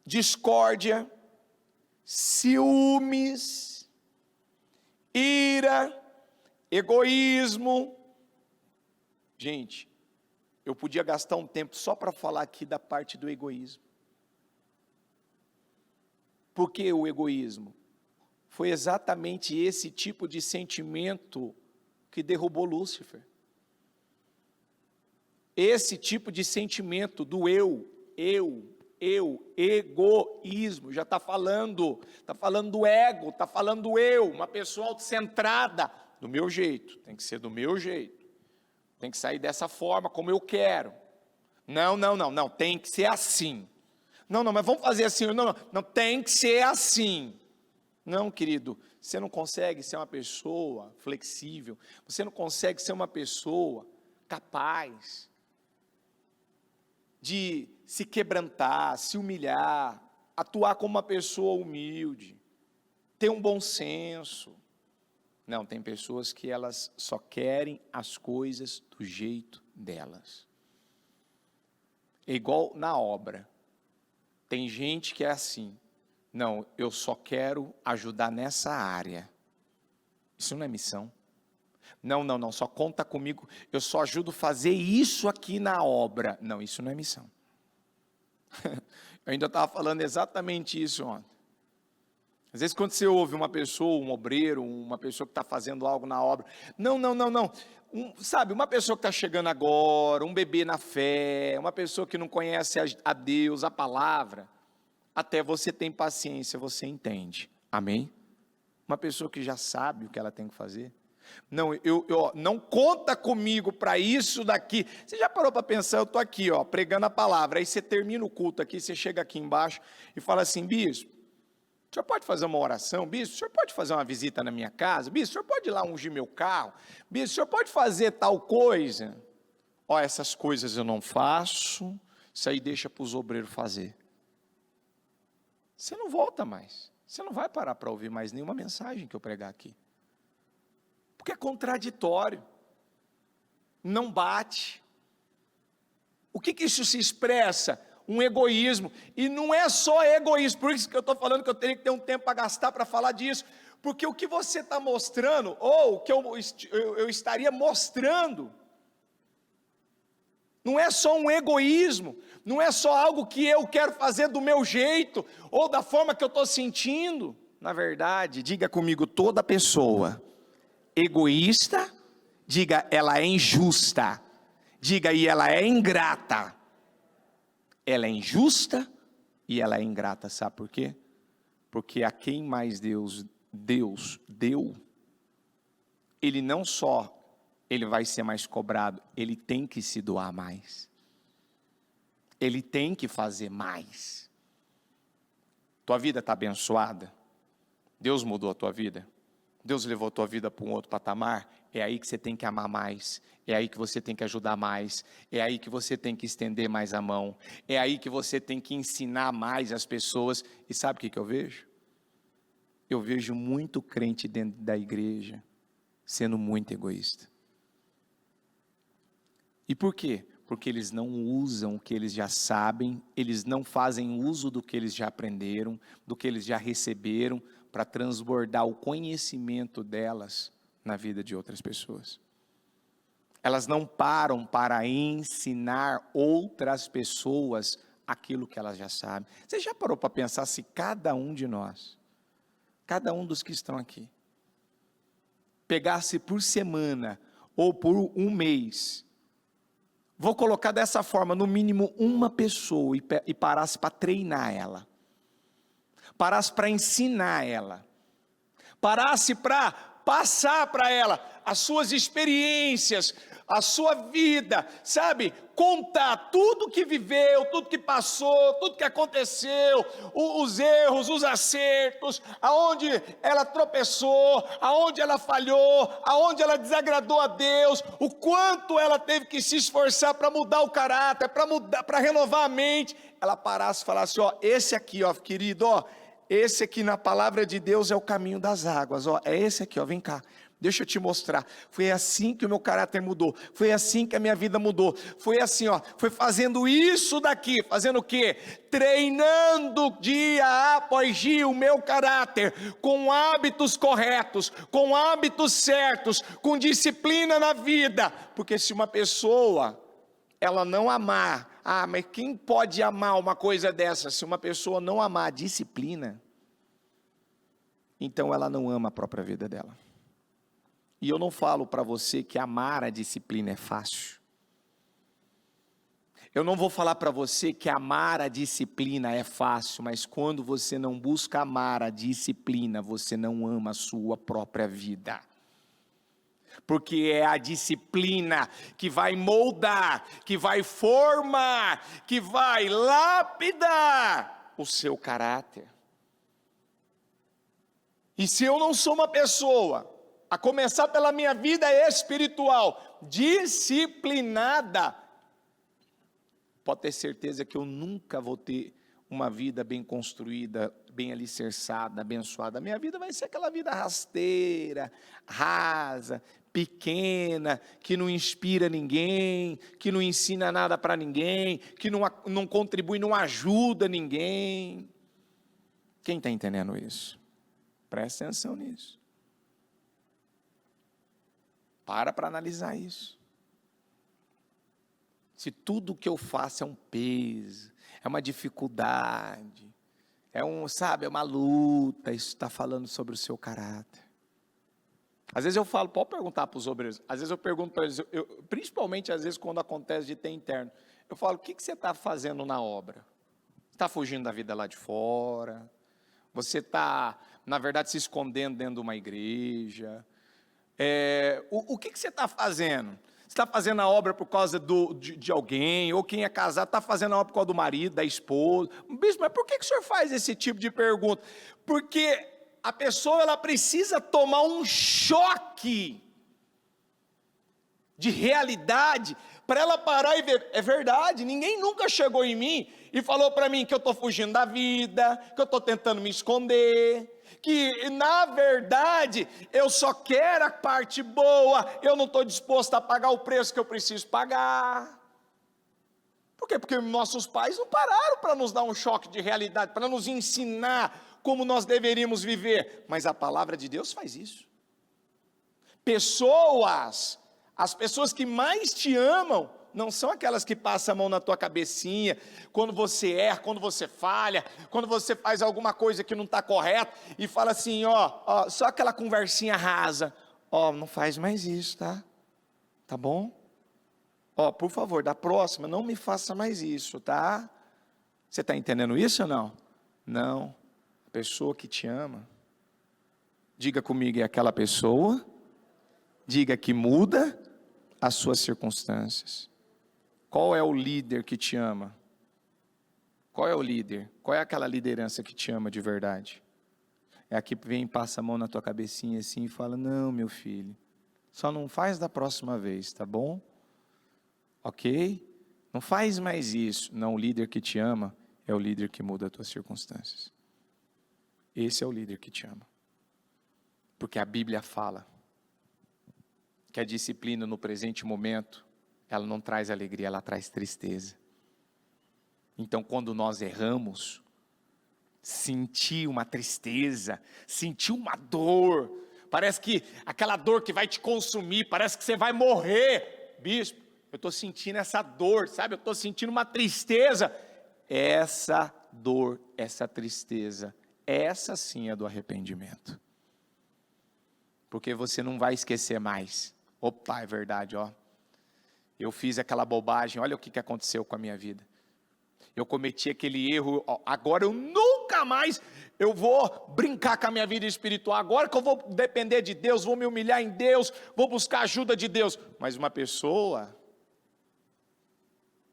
Speaker 1: Discórdia, ciúmes, ira, egoísmo. Gente, eu podia gastar um tempo só para falar aqui da parte do egoísmo. Por que o egoísmo? Foi exatamente esse tipo de sentimento que derrubou Lúcifer. Esse tipo de sentimento do eu, egoísmo, já está falando do ego, está falando do eu, uma pessoa autocentrada, do meu jeito, tem que ser do meu jeito, tem que sair dessa forma, como eu quero, não, tem que ser assim, não, mas vamos fazer assim, não, tem que ser assim, não, querido, você não consegue ser uma pessoa flexível, você não consegue ser uma pessoa capaz de se quebrantar, se humilhar, atuar como uma pessoa humilde, ter um bom senso. Não, tem pessoas que elas só querem as coisas do jeito delas. É igual na obra. Tem gente que é assim. Não, eu só quero ajudar nessa área. Isso não é missão. Não, só conta comigo, eu só ajudo a fazer isso aqui na obra. Não, isso não é missão. Eu ainda estava falando exatamente isso ontem. Às vezes quando você ouve uma pessoa, um obreiro, uma pessoa que está fazendo algo na obra, não, sabe, uma pessoa que está chegando agora, um bebê na fé, uma pessoa que não conhece a Deus, a palavra, até você tem paciência, você entende, amém? Uma pessoa que já sabe o que ela tem que fazer, não conta comigo para isso daqui. Você já parou para pensar? Eu estou aqui, pregando a palavra, aí você termina o culto aqui, você chega aqui embaixo e fala assim: bispo, o senhor pode fazer uma oração? Bispo, o senhor pode fazer uma visita na minha casa? Bispo, o senhor pode ir lá ungir meu carro? Bispo, o senhor pode fazer tal coisa? Essas coisas eu não faço, isso aí deixa para os obreiros fazer. Você não volta mais, você não vai parar para ouvir mais nenhuma mensagem que eu pregar aqui. Porque é contraditório, não bate. O que isso se expressa? Um egoísmo, e não é só egoísmo, por isso que eu estou falando que eu teria que ter um tempo para gastar para falar disso, porque o que você está mostrando, ou o que eu estaria mostrando, não é só um egoísmo, não é só algo que eu quero fazer do meu jeito, ou da forma que eu estou sentindo. Na verdade, diga comigo, toda pessoa egoísta, diga, ela é injusta, diga, e ela é ingrata. Ela é injusta e ela é ingrata, sabe por quê? Porque a quem mais Deus deu, ele não só, ele vai ser mais cobrado, ele tem que se doar mais, ele tem que fazer mais. Tua vida está abençoada? Deus mudou a tua vida? Deus levou a tua vida para um outro patamar? É aí que você tem que amar mais, é aí que você tem que ajudar mais, é aí que você tem que estender mais a mão, é aí que você tem que ensinar mais as pessoas. E sabe o que eu vejo? Eu vejo muito crente dentro da igreja sendo muito egoísta. E por quê? Porque eles não usam o que eles já sabem, eles não fazem uso do que eles já aprenderam, do que eles já receberam, para transbordar o conhecimento delas na vida de outras pessoas. Elas não param para ensinar outras pessoas aquilo que elas já sabem. Você já parou para pensar se cada um de nós, cada um dos que estão aqui, pegasse por semana ou por um mês, vou colocar dessa forma, no mínimo uma pessoa e parasse para treinar ela, parasse para ensinar ela, parasse para passar para ela as suas experiências, a sua vida, sabe? Contar tudo que viveu, tudo que passou, tudo que aconteceu, os erros, os acertos, aonde ela tropeçou, aonde ela falhou, aonde ela desagradou a Deus, o quanto ela teve que se esforçar para mudar o caráter, para mudar, para renovar a mente. Ela parasse e falasse: ó, esse aqui, ó, querido, ó, esse aqui na palavra de Deus é o caminho das águas, ó, é esse aqui, ó, vem cá. Deixa eu te mostrar, foi assim que o meu caráter mudou, foi assim que a minha vida mudou, foi assim, ó, foi fazendo isso daqui, fazendo o quê? Treinando dia após dia o meu caráter, com hábitos corretos, com hábitos certos, com disciplina na vida, porque se uma pessoa, ela não amar, mas quem pode amar uma coisa dessa, se uma pessoa não amar a disciplina, então ela não ama a própria vida dela. E eu não falo para você que amar a disciplina é fácil. Eu não vou falar para você que amar a disciplina é fácil, mas quando você não busca amar a disciplina, você não ama a sua própria vida. Porque é a disciplina que vai moldar, que vai formar, que vai lapidar o seu caráter. E se eu não sou uma pessoa, a começar pela minha vida espiritual, disciplinada, pode ter certeza que eu nunca vou ter uma vida bem construída, bem alicerçada, abençoada. A minha vida vai ser aquela vida rasteira, rasa, pequena, que não inspira ninguém, que não ensina nada para ninguém, que não contribui, não ajuda ninguém. Quem está entendendo isso? Presta atenção nisso. Para analisar isso. Se tudo que eu faço é um peso, é uma dificuldade, é uma luta, isso está falando sobre o seu caráter. Às vezes eu falo, pode perguntar para os obreiros, às vezes eu pergunto para eles, principalmente às vezes quando acontece de ter interno, eu falo: o que você está fazendo na obra? Você está fugindo da vida lá de fora? Você está, na verdade, se escondendo dentro de uma igreja? O que você está fazendo? Você está fazendo a obra por causa de alguém, ou quem é casado está fazendo a obra por causa do marido, da esposa? Bispo, mas por que o senhor faz esse tipo de pergunta? Porque a pessoa, ela precisa tomar um choque de realidade, para ela parar e ver: é verdade, ninguém nunca chegou em mim e falou para mim que eu estou fugindo da vida, que eu estou tentando me esconder, que na verdade eu só quero a parte boa, eu não estou disposto a pagar o preço que eu preciso pagar. Por quê? Porque nossos pais não pararam para nos dar um choque de realidade, para nos ensinar como nós deveríamos viver, mas a palavra de Deus faz isso. As pessoas que mais te amam, não são aquelas que passam a mão na tua cabecinha, quando você erra, quando você falha, quando você faz alguma coisa que não está correta, e fala assim: ó, só aquela conversinha rasa, não faz mais isso, tá? Tá bom? Por favor, da próxima, não me faça mais isso, tá? Você está entendendo isso ou não? Não. A pessoa que te ama, diga comigo, é aquela pessoa, diga que muda as suas circunstâncias. Qual é o líder que te ama? Qual é o líder? Qual é aquela liderança que te ama de verdade? É a que vem e passa a mão na tua cabecinha assim e fala: não, meu filho, só não faz da próxima vez, tá bom? Ok? Não faz mais isso. Não, o líder que te ama é o líder que muda as tuas circunstâncias. Esse é o líder que te ama. Porque a Bíblia fala que a disciplina no presente momento, ela não traz alegria, ela traz tristeza. Então, quando nós erramos, sentir uma tristeza, sentir uma dor, parece que aquela dor que vai te consumir, parece que você vai morrer. Bispo, eu estou sentindo essa dor, sabe? Eu estou sentindo uma tristeza. essa dor, essa tristeza, essa sim é do arrependimento. Porque você não vai esquecer mais. Opa, é verdade, ó. Eu fiz aquela bobagem, olha o que aconteceu com a minha vida. Eu cometi aquele erro, ó, agora eu nunca mais eu vou brincar com a minha vida espiritual. Agora que eu vou depender de Deus, vou me humilhar em Deus, vou buscar a ajuda de Deus. Mas uma pessoa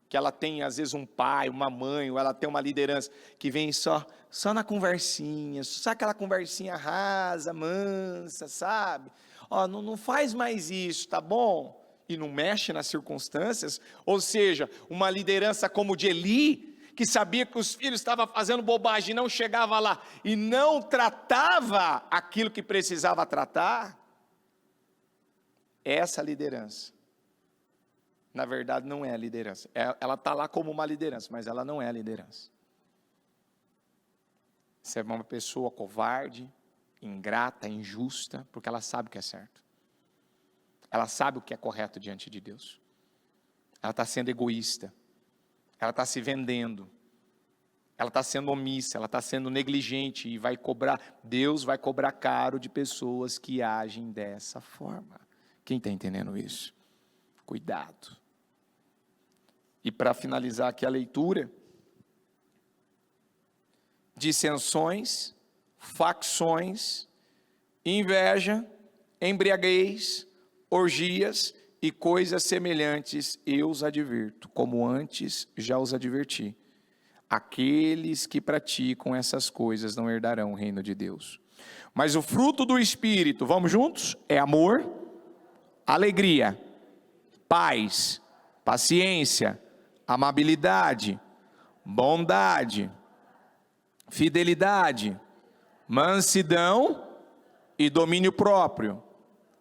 Speaker 1: que ela tem às vezes um pai, uma mãe, ou ela tem uma liderança que vem só na conversinha, só aquela conversinha rasa, mansa, sabe? Ó, não faz mais isso, tá bom? E não mexe nas circunstâncias. Ou seja, uma liderança como de Eli, que sabia que os filhos estavam fazendo bobagem, não chegava lá e não tratava aquilo que precisava tratar. Essa liderança, na verdade, não é a liderança. Ela está lá como uma liderança, mas ela não é a liderança. Você é uma pessoa covarde, ingrata, injusta, porque ela sabe o que é certo. Ela sabe o que é correto diante de Deus. Ela está sendo egoísta. Ela está se vendendo. Ela está sendo omissa, ela está sendo negligente e vai cobrar, Deus vai cobrar caro de pessoas que agem dessa forma. Quem está entendendo isso? Cuidado. E para finalizar aqui a leitura, dissensões, facções, inveja, embriaguez, orgias e coisas semelhantes, eu os advirto, como antes já os adverti. Aqueles que praticam essas coisas não herdarão o reino de Deus. Mas o fruto do Espírito, vamos juntos? É amor, alegria, paz, paciência, amabilidade, bondade, fidelidade, mansidão e domínio próprio.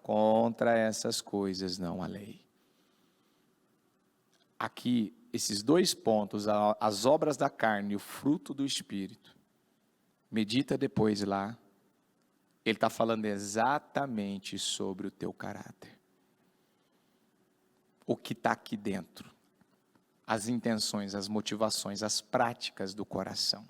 Speaker 1: Contra essas coisas não há lei. Aqui, esses dois pontos, as obras da carne e o fruto do Espírito, medita depois lá, ele está falando exatamente sobre o teu caráter. O que está aqui dentro, as intenções, as motivações, as práticas do coração.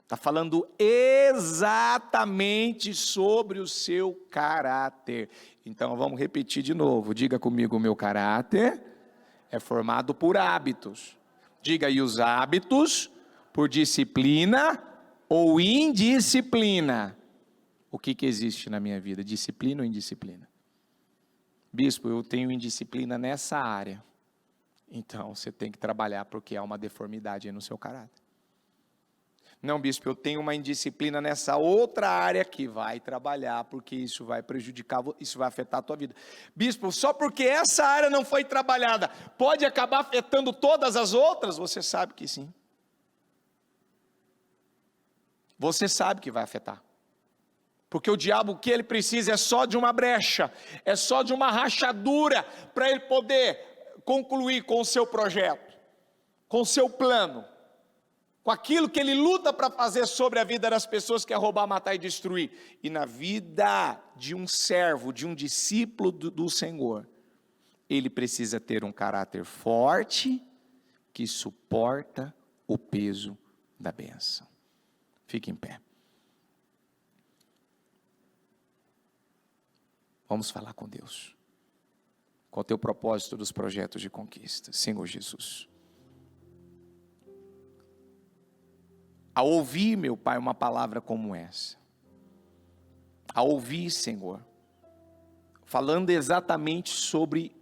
Speaker 1: Está falando exatamente sobre o seu caráter. Então vamos repetir de novo. Diga comigo, o meu caráter é formado por hábitos. Diga aí os hábitos por disciplina ou indisciplina. O que existe na minha vida? Disciplina ou indisciplina? Bispo, eu tenho indisciplina nessa área. Então você tem que trabalhar porque há uma deformidade aí no seu caráter. Não, bispo, eu tenho uma indisciplina nessa outra área que vai trabalhar, porque isso vai prejudicar, isso vai afetar a tua vida. Bispo, só porque essa área não foi trabalhada, pode acabar afetando todas as outras? Você sabe que sim. Você sabe que vai afetar. Porque o diabo, o que ele precisa é só de uma brecha, é só de uma rachadura, para ele poder concluir com o seu projeto, com o seu plano, com aquilo que ele luta para fazer sobre a vida das pessoas, que é roubar, matar e destruir. E na vida de um servo, de um discípulo do Senhor, ele precisa ter um caráter forte, que suporta o peso da bênção. Fique em pé. Vamos falar com Deus. Qual é o teu propósito dos projetos de conquista? Senhor Jesus. Ao ouvir, meu Pai, uma palavra como essa, ao ouvir, Senhor, falando exatamente sobre,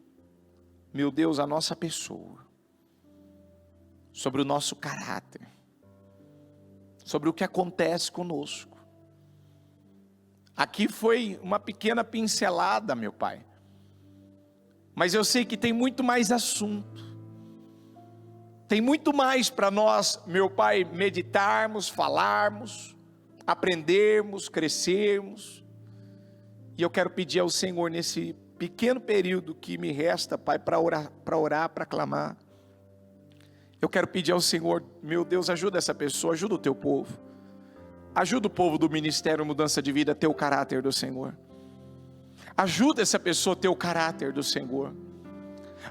Speaker 1: meu Deus, a nossa pessoa, sobre o nosso caráter, sobre o que acontece conosco. Aqui foi uma pequena pincelada, meu Pai, mas eu sei que tem muito mais assunto. Tem muito mais para nós, meu Pai, meditarmos, falarmos, aprendermos, crescermos. E eu quero pedir ao Senhor, nesse pequeno período que me resta, Pai, para orar, para clamar. Eu quero pedir ao Senhor, meu Deus, ajuda essa pessoa, ajuda o teu povo. Ajuda o povo do Ministério Mudança de Vida a ter o caráter do Senhor. Ajuda essa pessoa a ter o caráter do Senhor.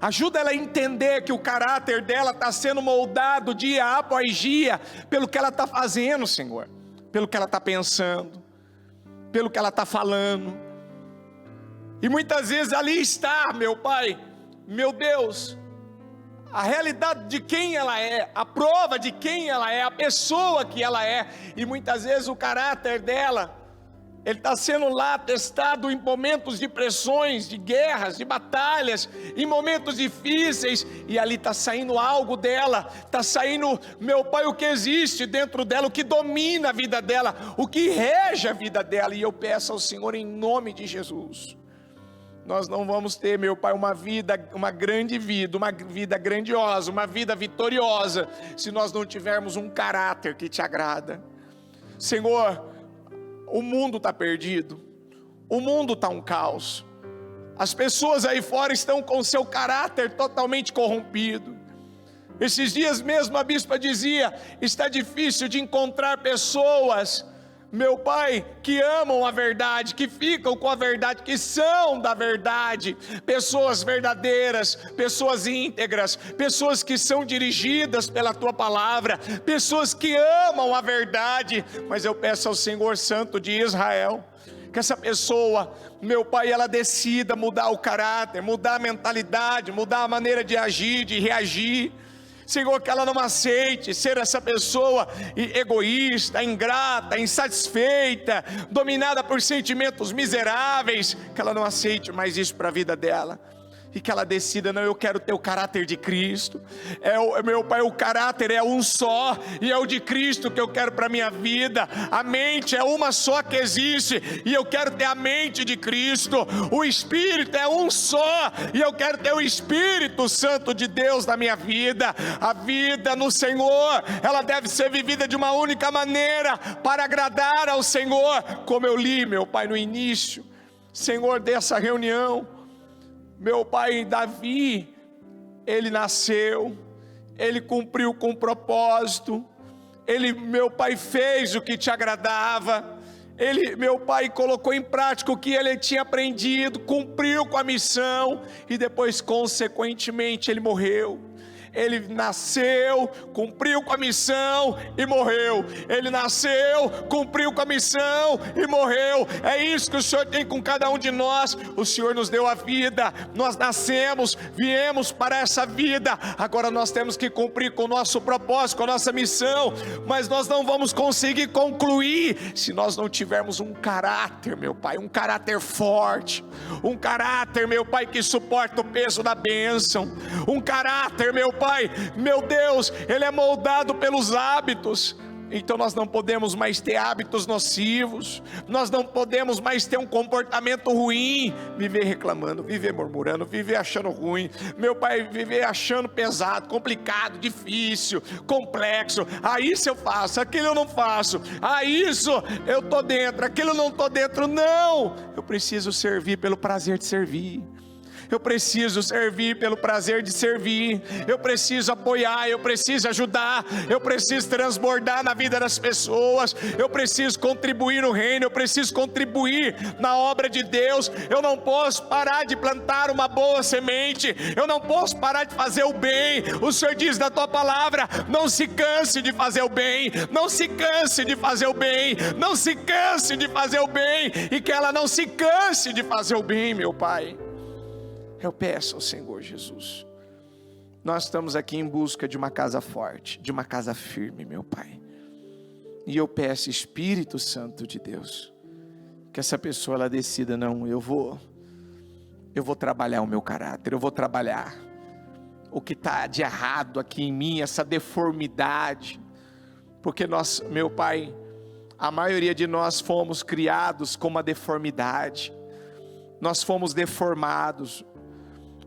Speaker 1: Ajuda ela a entender que o caráter dela está sendo moldado dia após dia, pelo que ela está fazendo, Senhor, pelo que ela está pensando, pelo que ela está falando. E muitas vezes ali está, meu Pai, meu Deus, a realidade de quem ela é, a prova de quem ela é, a pessoa que ela é. E muitas vezes o caráter dela, ele está sendo lá testado em momentos de pressões, de guerras, de batalhas, em momentos difíceis, e ali está saindo algo dela, está saindo, meu Pai, o que existe dentro dela, o que domina a vida dela, o que rege a vida dela. E eu peço ao Senhor, em nome de Jesus, nós não vamos ter, meu Pai, uma vida, uma grande vida, uma vida grandiosa, uma vida vitoriosa, se nós não tivermos um caráter que te agrada. Senhor, o mundo está perdido, o mundo está um caos, as pessoas aí fora estão com seu caráter totalmente corrompido. Esses dias mesmo a bispa dizia, está difícil de encontrar pessoas, meu Pai, que amam a verdade, que ficam com a verdade, que são da verdade, pessoas verdadeiras, pessoas íntegras, pessoas que são dirigidas pela Tua palavra, pessoas que amam a verdade. Mas eu peço ao Senhor Santo de Israel, que essa pessoa, meu Pai, ela decida mudar o caráter, mudar a mentalidade, mudar a maneira de agir, de reagir. Senhor, que ela não aceite ser essa pessoa egoísta, ingrata, insatisfeita, dominada por sentimentos miseráveis, que ela não aceite mais isso para a vida dela. E que ela decida, não, eu quero ter o caráter de Cristo, meu Pai, o caráter é um só, e é o de Cristo que eu quero para a minha vida. A mente é uma só que existe, e eu quero ter a mente de Cristo. O Espírito é um só, e eu quero ter o Espírito Santo de Deus na minha vida. A vida no Senhor, ela deve ser vivida de uma única maneira, para agradar ao Senhor, como eu li, meu Pai, no início, Senhor, dessa reunião. Meu Pai, Davi, ele nasceu, ele cumpriu com o propósito, ele, meu Pai, fez o que te agradava, ele, meu Pai, colocou em prática o que ele tinha aprendido, cumpriu com a missão, e depois, consequentemente, ele morreu. Ele nasceu, cumpriu com a missão e morreu. Ele nasceu, cumpriu com a missão e morreu. É isso que o Senhor tem com cada um de nós. O Senhor nos deu a vida, nós nascemos, viemos para essa vida. Agora nós temos que cumprir com o nosso propósito, com a nossa missão. Mas nós não vamos conseguir concluir se nós não tivermos um caráter, meu Pai, um caráter forte, um caráter, meu Pai, que suporta o peso da bênção, um caráter, meu Pai, meu Deus, ele é moldado pelos hábitos. Então nós não podemos mais ter hábitos nocivos, nós não podemos mais ter um comportamento ruim, viver reclamando, viver murmurando, viver achando ruim, meu Pai, viver achando pesado, complicado, difícil, complexo. Isso eu faço, aquilo eu não faço, isso eu estou dentro, aquilo eu não estou dentro. Não, eu preciso servir pelo prazer de servir. Eu preciso servir pelo prazer de servir, eu preciso apoiar, eu preciso ajudar, eu preciso transbordar na vida das pessoas, eu preciso contribuir no reino, eu preciso contribuir na obra de Deus. Eu não posso parar de plantar uma boa semente, eu não posso parar de fazer o bem. O Senhor diz na tua palavra, não se canse de fazer o bem, não se canse de fazer o bem, não se canse de fazer o bem, e que ela não se canse de fazer o bem, meu Pai. Eu peço ao Senhor Jesus, nós estamos aqui em busca de uma casa forte, de uma casa firme, meu Pai, e eu peço, Espírito Santo de Deus, que essa pessoa ela decida, não, eu vou trabalhar o meu caráter, eu vou trabalhar o que está de errado aqui em mim, essa deformidade, porque nós, meu Pai, a maioria de nós fomos criados com uma deformidade, nós fomos deformados.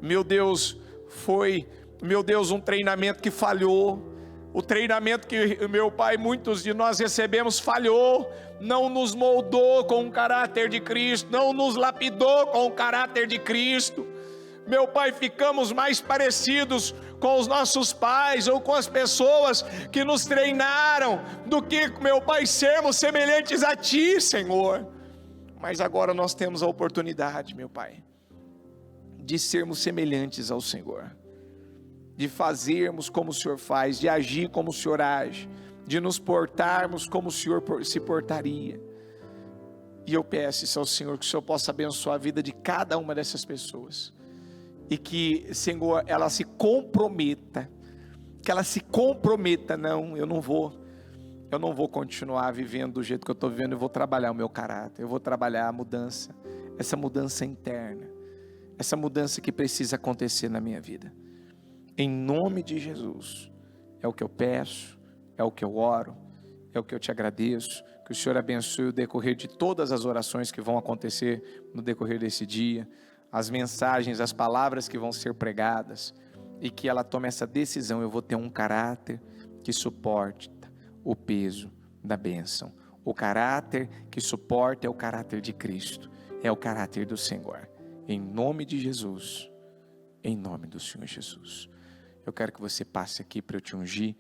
Speaker 1: Meu Deus, foi, meu Deus, um treinamento que falhou, o treinamento que, meu Pai, muitos de nós recebemos falhou, não nos moldou com o caráter de Cristo, não nos lapidou com o caráter de Cristo. Meu Pai, ficamos mais parecidos com os nossos pais ou com as pessoas que nos treinaram, do que, meu Pai, sermos semelhantes a Ti, Senhor. Mas agora nós temos a oportunidade, meu Pai, de sermos semelhantes ao Senhor, de fazermos como o Senhor faz, de agir como o Senhor age, de nos portarmos como o Senhor se portaria. E eu peço isso ao Senhor, que o Senhor possa abençoar a vida de cada uma dessas pessoas, e que, Senhor, ela se comprometa, não, eu não vou continuar vivendo do jeito que eu estou vivendo, eu vou trabalhar o meu caráter, eu vou trabalhar a mudança, essa mudança interna, essa mudança que precisa acontecer na minha vida, em nome de Jesus. É o que eu peço, é o que eu oro, é o que eu te agradeço. Que o Senhor abençoe o decorrer de todas as orações que vão acontecer no decorrer desse dia, as mensagens, as palavras que vão ser pregadas, e que ela tome essa decisão: eu vou ter um caráter que suporta o peso da bênção. O caráter que suporta é o caráter de Cristo, é o caráter do Senhor. Em nome de Jesus, em nome do Senhor Jesus. Eu quero que você passe aqui para eu te ungir,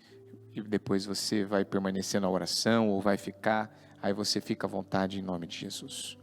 Speaker 1: e depois você vai permanecer na oração ou vai ficar, aí você fica à vontade em nome de Jesus.